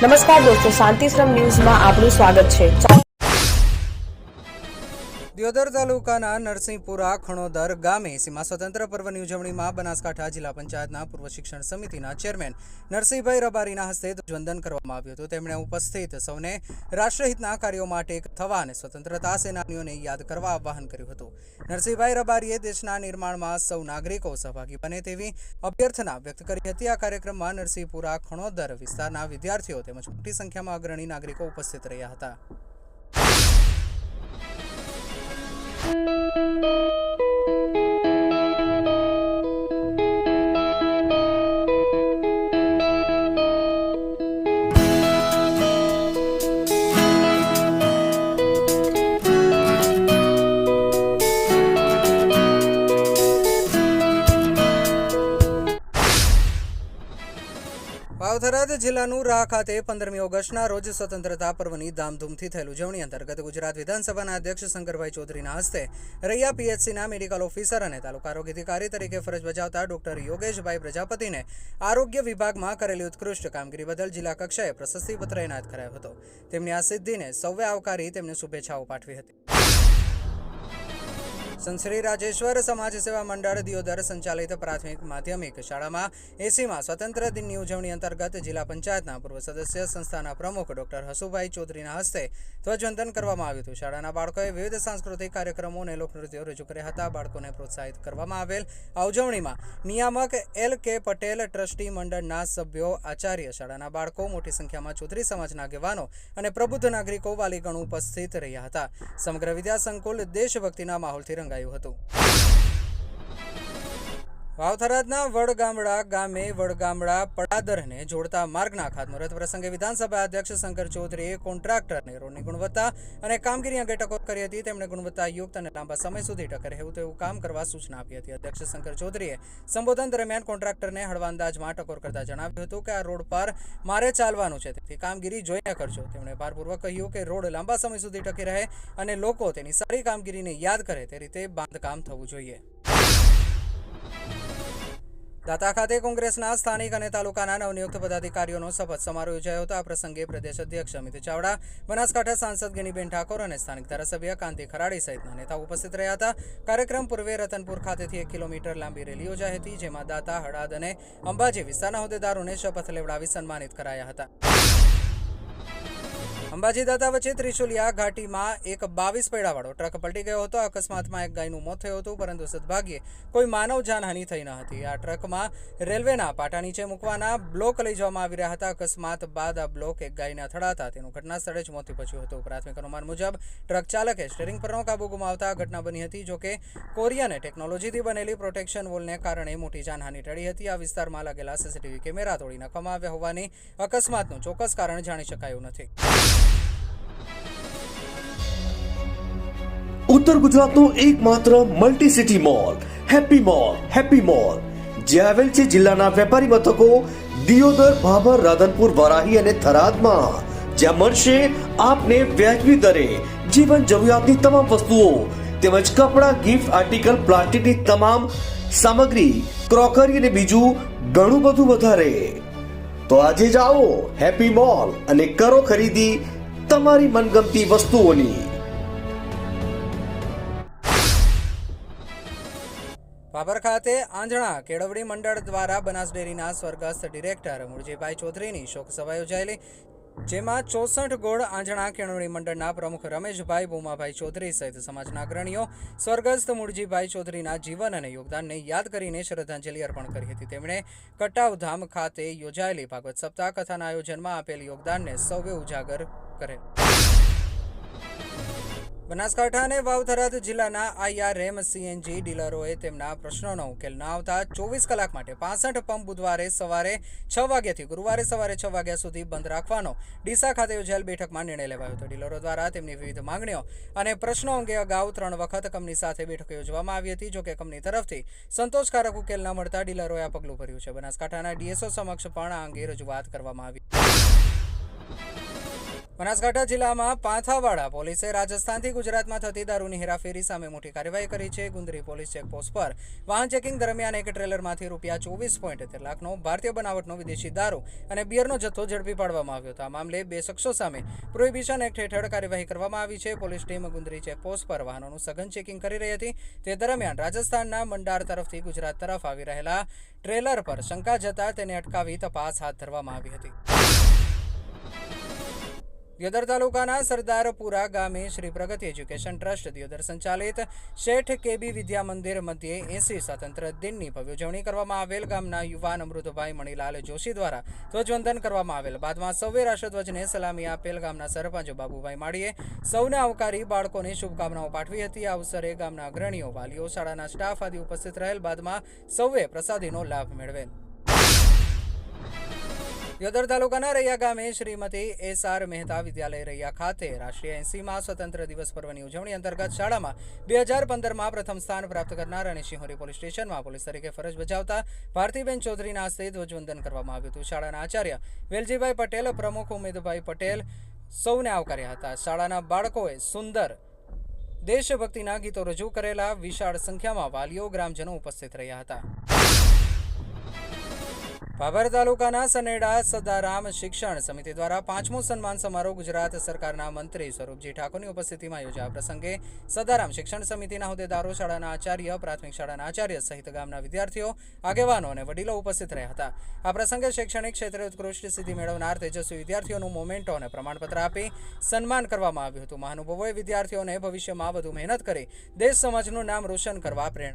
નમસ્કાર દોસ્તો, શાંતિશ્રમ ન્યૂઝમાં આપનું સ્વાગત છે। દિયોદર તાલુકાના નરસિંહપુરા ખણોદર ગામે સીમા સ્વતંત્ર પર્વની ઉજવણીમાં બનાસકાંઠા જિલ્લા પંચાયતના પૂર્વ શિક્ષણ સમિતિના ચેરમેન નરસિંહભાઈ રબારીના હસ્તે ધ્વજવંદન કરવામાં આવ્યું હતું। તેમણે ઉપસ્થિત સૌને રાષ્ટ્રહિતના કાર્યો માટે એક થવા અને સ્વતંત્રતા સેનાનીઓને યાદ કરવા આહ્વાન કર્યું હતું। નરસિંહભાઈ રબારીએ દેશના નિર્માણમાં સૌ નાગરિકો સહભાગી બને તેવી અભ્યર્થના વ્યક્ત કરી હતી। આ કાર્યક્રમમાં નરસિંહપુરા ખણોદર વિસ્તારના વિદ્યાર્થીઓ તેમજ મોટી સંખ્યામાં અગ્રણી નાગરિકો ઉપસ્થિત રહ્યા હતા। વાવથરાદ જિલ્લાનું રાહ ખાતે 15મી ઓગસ્ટના રોજ સ્વતંત્રતા પર્વની ધામધૂમથી થયેલ ઉજવણી અંતર્ગત ગુજરાત વિધાનસભાના અધ્યક્ષ શંકરભાઈ ચૌધરીના હસ્તે રૈયા પીએચસીના મેડિકલ ઓફિસર અને તાલુકા આરોગ્ય અધિકારી તરીકે ફરજ બજાવતા ડોક્ટર યોગેશભાઈ પ્રજાપતિને આરોગ્ય વિભાગમાં કરેલી ઉત્કૃષ્ટ કામગીરી બદલ જિલ્લા કક્ષાએ પ્રશસ્તિપત્ર એનાયત કરાયો હતો। તેમની આ સિદ્ધિને સૌએ આવકારી તેમને શુભેચ્છાઓ પાઠવી હતી। સંત શ્રી રાજેશ્વર સમાજ સેવા મંડળ દિયોદર સંચાલિત પ્રાથમિક માધ્યમિક શાળામાં 80મા સ્વતંત્ર દિનની ઉજવણી અંતર્ગત જિલ્લા પંચાયતના પૂર્વ સદસ્ય સંસ્થાના પ્રમુખ ડોક્ટર હસુભાઈ ચૌધરીના હસ્તે ધ્વજવંદન કરવામાં આવ્યું હતું। શાળાના બાળકોએ વિવિધ સાંસ્કૃતિક કાર્યક્રમો અને લોકનૃત્યો રજૂ કર્યા હતા। બાળકોને પ્રોત્સાહિત કરવામાં આવેલ આ ઉજવણીમાં નિયામક LK પટેલ, ટ્રસ્ટી મંડળના સભ્યો, આચાર્ય, શાળાના બાળકો, મોટી સંખ્યામાં ચૌધરી સમાજના આગેવાનો અને પ્રબુદ્ધ નાગરિકો, વાલીગણ ઉપસ્થિત રહ્યા હતા। સમગ્ર વિદ્યા સંકુલ દેશભક્તિના માહોલથી રંગાયું હતું। વાવથરાદના વડગામડા ગામે વડગામડા પડાદરને જોડતા માર્ગના ખાતમુહૂર્ત પ્રસંગે વિધાનસભા અધ્યક્ષ શંકર ચૌધરીએ કોન્ટ્રાક્ટરને રોડની ગુણવત્તા અને કામગીરી અંગે ટકોર કરી હતી। તેમણે ગુણવત્તાયુક્ત અને લાંબા સમય સુધી ટકે રહેવું તેવું કામ કરવા સૂચના આપી હતી। અધ્યક્ષ શંકર ચૌધરીએ સંબોધન દરમિયાન કોન્ટ્રાક્ટરને હળવા અંદાજમાં ટકોર કરતા જણાવ્યું હતું કે આ રોડ પર મારે ચાલવાનું છે, તેથી કામગીરી જોઈને કરજો। તેમણે ભારપૂર્વક કહ્યું કે રોડ લાંબા સમય સુધી ટકી રહે અને લોકો તેની સારી કામગીરીને યાદ કરે તે રીતે બાંધકામ થવું જોઈએ। દાતા ખાતે કોંગ્રેસના સ્થાનિક અને તાલુકાના નવનિયુક્ત પદાધિકારીઓનો શપથ સમારોહ યોજાયો હતો। આ પ્રસંગે પ્રદેશ અધ્યક્ષ અમિત ચાવડા, બનાસકાંઠા સાંસદ ગેનીબેન ઠાકોર અને સ્થાનિક ધારાસભ્ય કાંતિ ખરાડી સહિતના નેતાઓ ઉપસ્થિત રહ્યા હતા। કાર્યક્રમ પૂર્વે રતનપુર ખાતેથી 1 કિલોમીટર લાંબી રેલી યોજાઈ હતી, જેમાં દાતા, હળાદ અને અંબાજી વિસ્તારના હોદ્દેદારોને શપથ લેવડાવી સન્માનિત કરાયા હતા। અંબાજી દાતા વચ્ચે ત્રિશુલિયા ઘાટીમાં એક 22 પૈડાવાળો ટ્રક પલટી ગયો હતો। અકસ્માતમાં એક ગાયનું મોત થયું હતું, પરંતુ સદભાગ્યે કોઈ માનવ જાનહાનિ થઈ ન હતી। આ ટ્રકમાં રેલવેના પાટા નીચે મૂકવાના બ્લોક લઈ જવામાં આવી રહ્યા હતા। અકસ્માત બાદ આ બ્લોક એક ગાયને અથડાતા તેનું ઘટના સ્થળે જ મોત નીપજ્યું હતું। પ્રાથમિક અનુમાન મુજબ ટ્રક ચાલકે સ્ટીયરિંગ પરનો કાબુ ગુમાવતા આ ઘટના બની હતી। જોકે કોરિયન ટેકનોલોજીથી બનેલી પ્રોટેક્શન વોલને કારણે મોટી જાનહાનિ ટળી હતી। આ વિસ્તારમાં લાગેલા CCTV કેમેરા તોડી નાખવામાં આવ્યા હોવાની અકસ્માતનું ચોક્કસ કારણ જાણી શકાયું નથી। ઉત્તર ગુજરાતનું એકમાત્ર multi city mall happy mall જે આવેલ છે જિલ્લાના વેપારી મથકો દિયોદર, ભાભર, રાધનપુર, વરાહી અને થરાદમાં, જ્યાં મળશે આપને વ્યાજબી દરે જીવન જરૂરિયાતની તમામ વસ્તુઓ તેમજ કપડાં, ગિફ્ટ આર્ટિકલ, પ્લાસ્ટિકની તમામ સામગ્રી, ક્રોકરી અને બીજું ઘણું બધું વધારે। તો આજે જ આવો હેપી મોલ અને કરો ખરીદી તમારી મનગમતી વસ્તુઓની। ભાભર ખાતે આંજણા કેળવણી મંડળ દ્વારા બનાસ ડેરીના સ્વર્ગસ્થ ડિરેક્ટર મુળજીભાઈ ચૌધરીની શોક સભા યોજાયેલી, જેમાં 64 ગોળ આંજણા કેળવણી મંડળના પ્રમુખ રમેશભાઈ ભૂમાભાઈ ચૌધરી સહિત સમાજના અગ્રણીઓ સ્વર્ગસ્થ મુળજીભાઈ ચૌધરીના જીવન અને યોગદાનને યાદ કરીને શ્રદ્ધાંજલિ અર્પણ કરી હતી। તેમણે કટાવધામ ખાતે યોજાયેલી ભાગવત સપ્તાહ કથાના આયોજનમાં આપેલ યોગદાનને સૌએ ઉજાગર કરેલ। બનાસકાંઠા અને વાવથરાદ જિલ્લાના IRM CNG ડીલરોએ તેમના પ્રશ્નોનો ઉકેલ ન આવતા 24 કલાક માટે 65 પંપ બુધવારે સવારે 6 વાગ્યાથી ગુરુવારે સવારે 6 વાગ્યા સુધી બંધ રાખવાનો ડીસા ખાતે યોજાયેલ બેઠકમાં નિર્ણય લેવાયો હતો। ડીલરો દ્વારા તેમની વિવિધ માંગણીઓ અને પ્રશ્નો અંગે અગાઉ 3 વખત કંપની સાથે બેઠક યોજવામાં આવી હતી। જોકે કંપની તરફથી સંતોષકારક ઉકેલ ન મળતા ડીલરોએ આ પગલું ભર્યું છે। બનાસકાંઠાના DSO સમક્ષ પણ આ અંગે રજૂઆત કરવામાં આવી। બનાસકાંઠા જિલ્લામાં પાંથાવાડા પોલીસે રાજસ્થાનથી ગુજરાતમાં થતી દારૂની હેરાફેરી સામે મોટી કાર્યવાહી કરી છે. ગુંદરી પોલીસ ચેકપોસ્ટ પર વાહન ચેકિંગ દરમિયાન એક ટ્રેલરમાંથી ₹24.13 લાખનો ભારતીય બનાવટનો વિદેશી દારૂ અને બિયરનો જથ્થો ઝડપી પાડવામાં આવ્યો હતો. આ મામલે 2 શખ્સો સામે પ્રોહિબિશન એક્ટ હેઠળ કાર્યવાહી કરવામાં આવી છે. પોલીસ ટીમ ગુંદરી ચેકપોસ્ટ પર વાહનોનું સઘન ચેકિંગ કરી રહી હતી. તે દરમિયાન રાજસ્થાનના મંડાર તરફથી ગુજરાત તરફ આવી રહેલા ટ્રેલર પર શંકા જતા તેને અટકાવી તપાસ હાથ ધરવામાં આવી હતી. દિયોદર તાલુકાના સરદારપુરા ગામે શ્રી પ્રગતિ એજ્યુકેશન ટ્રસ્ટ દિયોદર સંચાલિત શેઠ કેબી વિદ્યા મંદિર મધ્યે 80 સ્વાતંત્ર્ય દિનની ભવ્ય ઉજવણી કરવામાં આવેલ. ગામના યુવાન અમૃતભાઈ મણીલાલ જોશી દ્વારા ધ્વજવંદન કરવામાં આવેલ. બાદમાં સૌએ રાષ્ટ્રધ્વજને સલામી આપેલ. ગામના સરપંચ બાબુભાઈ માળીએ સૌને આવકારી બાળકોને શુભકામનાઓ પાઠવી હતી. આ અવસરે ગામના અગ્રણીઓ, વાલીઓ, શાળાના સ્ટાફ આદિ ઉપસ્થિત રહેલ. બાદમાં સૌએ પ્રસાદીનો લાભ મેળવેલ. દિયોદર તાલુકાના રૈયા ગામે શ્રીમતી SR મહેતા વિદ્યાલય રૈયા ખાતે રાષ્ટ્રીય 80મા સ્વતંત્ર દિવસ પર્વની ઉજવણી અંતર્ગત શાળામાં 2015માં પ્રથમ સ્થાન પ્રાપ્ત કરનાર અને શિહોરી પોલીસ સ્ટેશનમાં પોલીસ તરીકે ફરજ બજાવતા ભારતીબેન ચૌધરીના હસ્તે ધ્વજવંદન કરવામાં આવ્યું હતું. શાળાના આચાર્ય વેલજીભાઈ પટેલ, પ્રમુખ ઉમેદભાઈ પટેલ સૌને આવકાર્યા હતા. શાળાના બાળકોએ સુંદર દેશભક્તિના ગીતો રજૂ કરેલા. વિશાળ સંખ્યામાં વાલીઓ, ગ્રામજનો ઉપસ્થિત રહ્યા હતા. ભાભર તાલુકાના સનેડા સદારામ શિક્ષણ સમિતિ દ્વારા 5મો સન્માન સમારોહ ગુજરાત સરકારના મંત્રી સ્વરૂપજી ઠાકોરની ઉપસ્થિતિમાં યોજાયા. પ્રસંગે સદારામ શિક્ષણ સમિતિના હોદ્દેદારો, શાળાના આચાર્ય, પ્રાથમિક શાળાના આચાર્ય સહિત ગામના વિદ્યાર્થીઓ, આગેવાનો અને વડીલો ઉપસ્થિત રહ્યા હતા. આ પ્રસંગે શૈક્ષણિક ક્ષેત્રે ઉત્કૃષ્ટ સિદ્ધિ મેળવનાર તેજસ્વી વિદ્યાર્થીઓનું મોમેન્ટો અને પ્રમાણપત્ર આપી સન્માન કરવામાં આવ્યું હતું. મહાનુભાવોએ વિદ્યાર્થીઓને ભવિષ્યમાં વધુ મહેનત કરી દેશ સમાજનું નામ રોશન કરવા પ્રેરણા